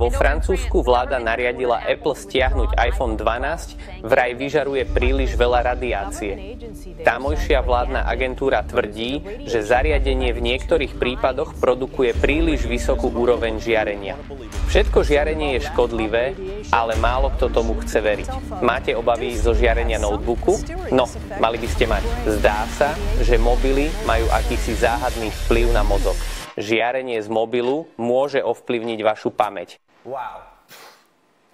vo Francúzsku vláda nariadila Apple stiahnuť iPhone 12, vraj vyžaruje príliš veľa radiácie. Támojšia vládna agentúra tvrdí, že zariadenie v niektorých prípadoch produkuje príliš vysokú úroveň žiarenia. Všetko žiarenie je škodlivé, ale málo kto tomu chce veriť. Máte obavy zo žiarenia notebooku? No, mali by ste mať. Zdá sa, že mobily majú akýsi záhadný vplyv na mozog. Žiarenie z mobilu môže ovplyvniť vašu pamäť.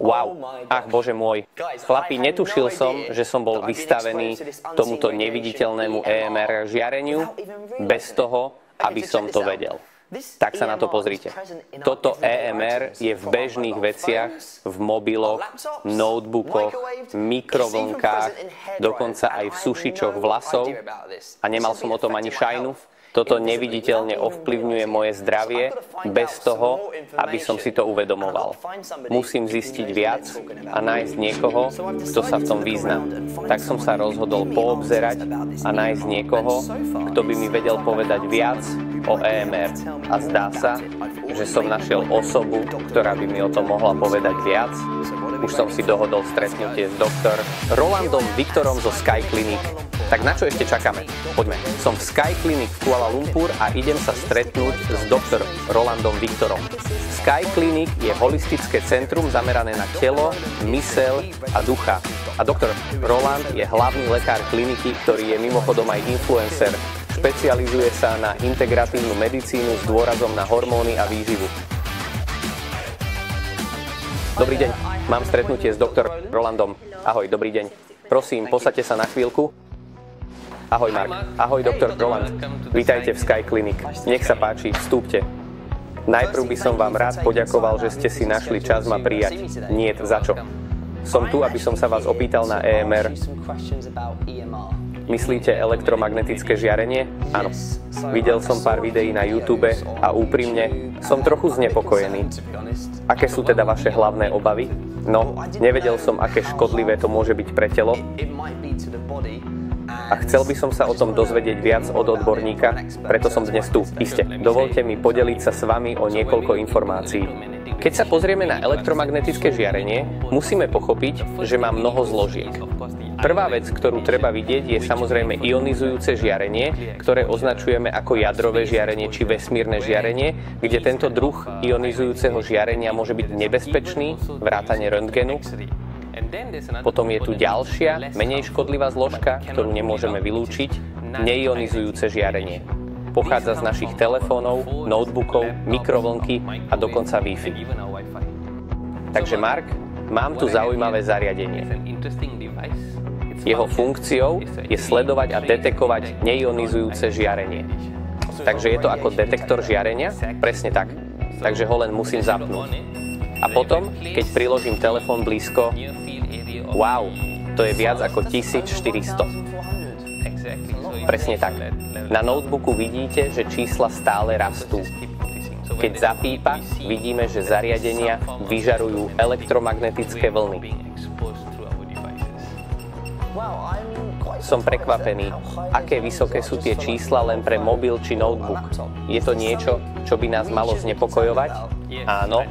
Wow, ach bože môj. Chlapi, netušil som, že som bol vystavený tomuto neviditeľnému EMR žiareniu bez toho, aby som to vedel. Tak sa na to pozrite. Toto EMR je v bežných veciach, v mobiloch, notebookoch, mikrovlnkách, dokonca aj v sušičoch vlasov. A nemal som o tom ani šajnu. Toto neviditeľne ovplyvňuje moje zdravie bez toho, aby som si to uvedomoval. Musím zistiť viac a nájsť niekoho, kto sa v tom vyzná. Tak som sa rozhodol poobzerať a nájsť niekoho, kto by mi vedel povedať viac o EMR. A zdá sa, že som našiel osobu, ktorá by mi o tom mohla povedať viac. Už som si dohodol stretnutie s doktor Rolandom Viktorom zo Sky Clinic. Tak na čo ešte čakáme? Poďme. Som v Sky Clinic v Kuala Lumpur a idem sa stretnúť s doktor Rolandom Viktorom. Sky Clinic je holistické centrum zamerané na telo, myseľ a ducha. A doktor Roland je hlavný lekár kliniky, ktorý je mimochodom aj influencer. Špecializuje sa na integratívnu medicínu s dôrazom na hormóny a výživu. Dobrý deň, mám stretnutie s doktor Rolandom. Ahoj, dobrý deň. Prosím, posaďte sa na chvíľku. Ahoj Mark. Ahoj doktor Roland. Vítajte v Sky Clinic. Nech sa páči, vstúpte. Najprv by som vám rád poďakoval, že ste si našli čas ma prijať. Nie za čo. Som tu, aby som sa vás opýtal na EMR. Myslíte elektromagnetické žiarenie? Áno. Videl som pár videí na YouTube a úprimne som trochu znepokojený. Aké sú teda vaše hlavné obavy? No, nevedel som, aké škodlivé to môže byť pre telo. A chcel by som sa o tom dozvedieť viac od odborníka, preto som dnes tu. Iste, dovolte mi podeliť sa s vami o niekoľko informácií. Keď sa pozrieme na elektromagnetické žiarenie, musíme pochopiť, že má mnoho zložiek. Prvá vec, ktorú treba vidieť, je samozrejme ionizujúce žiarenie, ktoré označujeme ako jadrové žiarenie či vesmírne žiarenie, kde tento druh ionizujúceho žiarenia môže byť nebezpečný, vrátane röntgenu. Potom je tu ďalšia, menej škodlivá zložka, ktorú nemôžeme vylúčiť, neionizujúce žiarenie. Pochádza z našich telefónov, notebookov, mikrovlnky a dokonca Wi-Fi. Takže Mark, mám tu zaujímavé zariadenie. Jeho funkciou je sledovať a detekovať neionizujúce žiarenie. Takže je to ako detektor žiarenia? Presne tak. Takže ho len musím zapnúť. A potom, keď priložím telefón blízko, wow, to je viac ako 1400. Presne tak. Na notebooku vidíte, že čísla stále rastú. Keď zapípa, vidíme, že zariadenia vyžarujú elektromagnetické vlny. Som prekvapený, aké vysoké sú tie čísla len pre mobil či notebook. Je to niečo, čo by nás malo znepokojovať? Áno,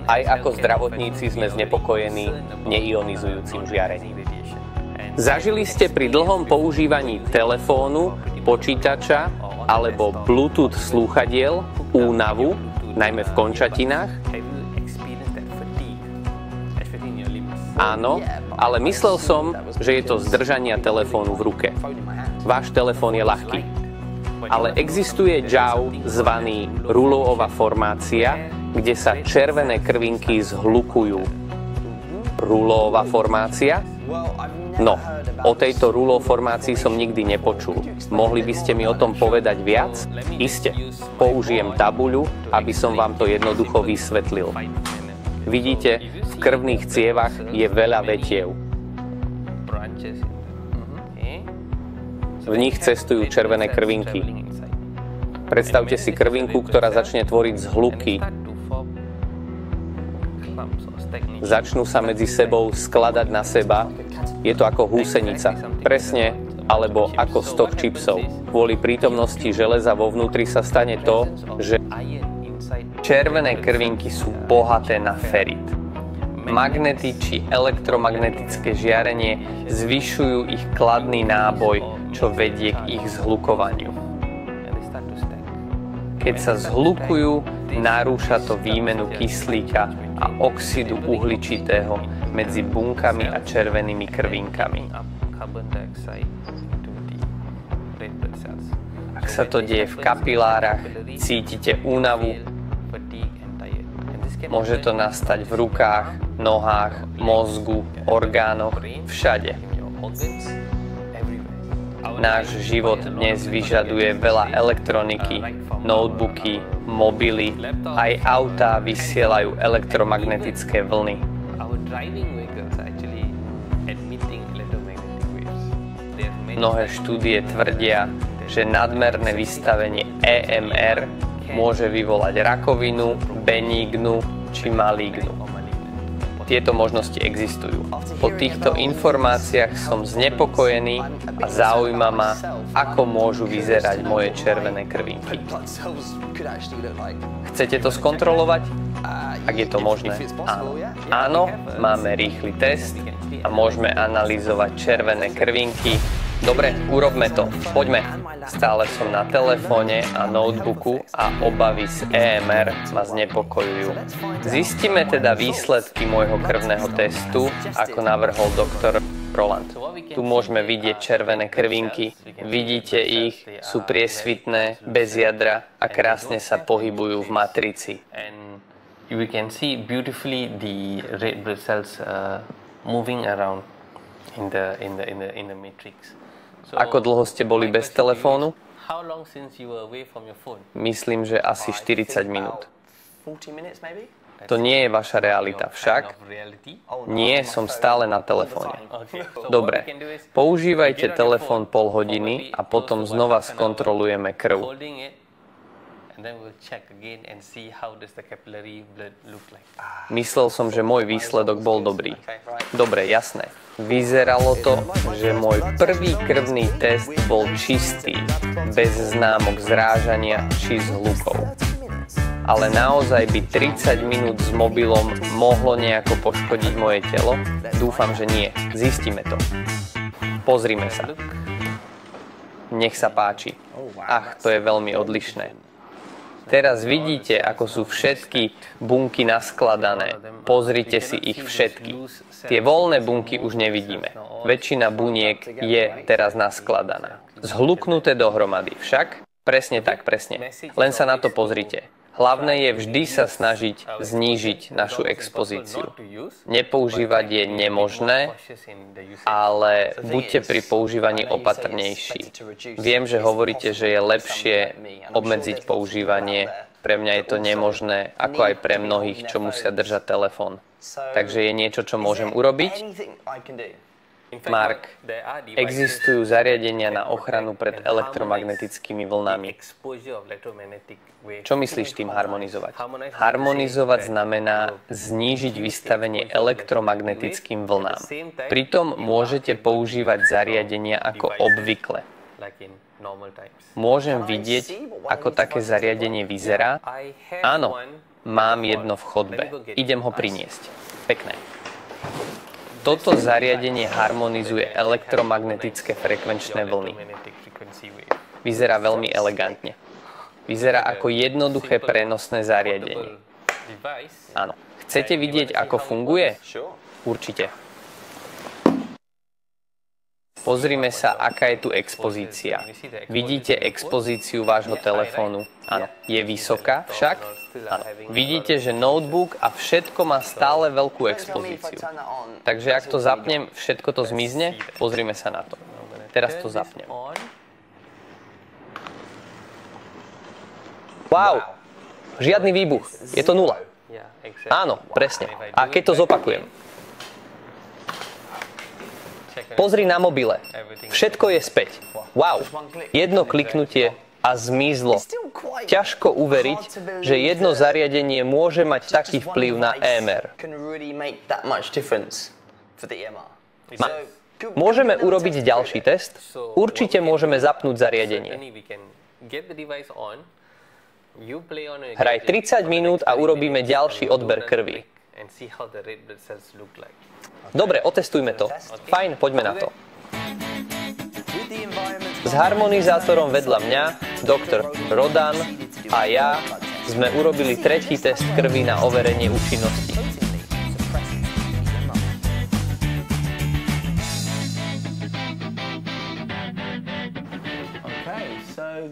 aj ako zdravotníci sme znepokojení neionizujúcim žiarením. Zažili ste pri dlhom používaní telefónu, počítača alebo Bluetooth slúchadiel únavu, najmä v končatinách? Áno, ale myslel som, že je to zdržania telefónu v ruke. Váš telefón je ľahký. Ale existuje JAW zvaný Rouleauova formácia, kde sa červené krvinky zhlukujú. Rouleauova formácia? No, o tejto Rouleau formácii som nikdy nepočul. Mohli by ste mi o tom povedať viac? Iste. Použijem tabuľu, aby som vám to jednoducho vysvetlil. Vidíte, v krvných cievach je veľa vetiev. V nich cestujú červené krvinky. Predstavte si krvinku, ktorá začne tvoriť zhluky. Začnú sa medzi sebou skladať na seba. Je to ako húsenica. Presne, alebo ako stok čipsov. Kvôli prítomnosti železa vo vnútri sa stane to, že Červené krvinky sú bohaté na ferit. Magnety či elektromagnetické žiarenie zvyšujú ich kladný náboj, čo vedie k ich zhlukovaniu. Keď sa zhlukujú, narúša to výmenu kyslíka a oxidu uhličitého medzi bunkami a červenými krvinkami. Ak sa to deje v kapilárach, cítite únavu. Môže to nastať v rukách, nohách, mozgu, orgánoch, všade. Náš život dnes vyžaduje veľa elektroniky, notebooky, mobily, aj autá vysielajú elektromagnetické vlny. Mnohé štúdie tvrdia, že nadmerné vystavenie EMR môže vyvolať rakovinu, benignu či malignu. Tieto možnosti existujú. Po týchto informáciách som znepokojený a zaujíma ma, ako môžu vyzerať moje červené krvinky. Chcete to skontrolovať? Ak je to možné, áno. Áno, máme rýchly test a môžeme analyzovať červené krvinky. Dobre, urobme to. Poďme. Stále som na telefóne a notebooku a obavy z EMR ma znepokojujú. Zistíme teda výsledky môjho krvného testu, ako navrhol doktor Roland. Tu môžeme vidieť červené krvinky. Vidíte ich, sú priesvitné, bez jadra a krásne sa pohybujú v matrici. We can see beautifully the red blood cells moving around in the matrix. Ako dlho ste boli bez telefónu? Myslím, že asi 40 minút. To nie je vaša realita, však? Nie, som stále na telefóne. Dobre, používajte telefón pol hodiny a potom znova skontrolujeme krv. Myslel som, že môj výsledok bol dobrý. Dobre, jasné. Vyzeralo to, že môj prvý krvný test bol čistý, bez známok zrážania či zhlukov. Ale naozaj by 30 minút s mobilom mohlo nejako poškodiť moje telo? Dúfam, že nie. Zistíme to. Pozrime sa. Nech sa páči. Ach, to je veľmi odlišné. Teraz vidíte, ako sú všetky bunky naskladané. Pozrite si ich všetky. Tie voľné bunky už nevidíme. Väčšina buniek je teraz naskladaná. Zhluknuté dohromady. Však? Presne tak, presne. Len sa na to pozrite. Hlavné je vždy sa snažiť znížiť našu expozíciu. Nepoužívať je nemožné, ale buďte pri používaní opatrnejší. Viem, že hovoríte, že je lepšie obmedziť používanie. Pre mňa je to nemožné, ako aj pre mnohých, čo musia držať telefón. Takže je niečo, čo môžem urobiť? Mark, existujú zariadenia na ochranu pred elektromagnetickými vlnami. Čo myslíš tým harmonizovať? Harmonizovať znamená znížiť vystavenie elektromagnetickým vlnám. Pritom môžete používať zariadenia ako obvykle. Môžem vidieť, ako také zariadenie vyzerá? Áno, mám jedno v chodbe. Idem ho priniesť. Pekné. Toto zariadenie harmonizuje elektromagnetické frekvenčné vlny. Vyzerá veľmi elegantne. Vyzerá ako jednoduché prenosné zariadenie. Áno. Chcete vidieť, ako funguje? Určite. Pozrime sa, aká je tu expozícia. Vidíte expozíciu vášho telefónu? Áno. Je vysoká však? Áno. Vidíte, že notebook a všetko má stále veľkú expozíciu. Takže ak to zapnem, všetko to zmizne? Pozrime sa na to. Teraz to zapnem. Wow! Žiadny výbuch. Je to nula. Áno, presne. A keď to zopakujem? Pozri na mobile. Všetko je späť. Wow. Jedno kliknutie a zmizlo. Ťažko uveriť, že jedno zariadenie môže mať taký vplyv na EMR. Môžeme urobiť ďalší test? Určite môžeme zapnúť zariadenie. Hraj 30 minút a urobíme ďalší odber krvi. Dobre, otestujme to. Fajn, poďme na to. S harmonizátorom vedľa mňa, doktor Rodan a ja sme urobili tretí test krvi na overenie účinnosti.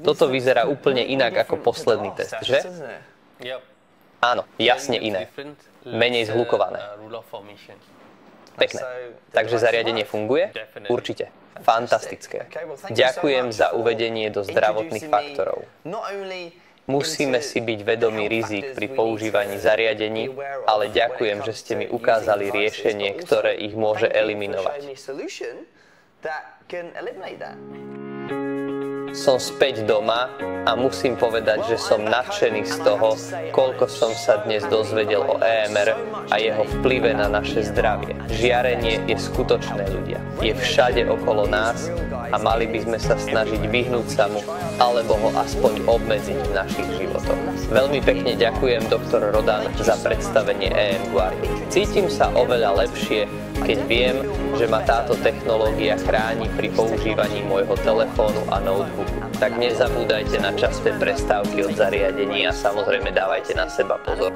Toto vyzerá úplne inak ako posledný test, že? Áno, jasne iné. Menej zhlukované. Pekné. Takže zariadenie funguje? Určite. Fantastické. Ďakujem za uvedenie do zdravotných faktorov. Musíme si byť vedomí rizik pri používaní zariadení, ale ďakujem, že ste mi ukázali riešenie, ktoré ich môže eliminovať. Som späť doma a musím povedať, že som nadšený z toho, koľko som sa dnes dozvedel o EMR a jeho vplyve na naše zdravie. Žiarenie je skutočné, ľudia. Je všade okolo nás a mali by sme sa snažiť vyhnúť sa mu alebo ho aspoň obmedziť v našich životoch. Veľmi pekne ďakujem doktor Rodan za predstavenie EM Guard. Cítim sa oveľa lepšie, keď viem, že ma táto technológia chráni pri používaní môjho telefónu a notebooku. Tak nezabúdajte na časté prestávky od zariadení a samozrejme dávajte na seba pozor.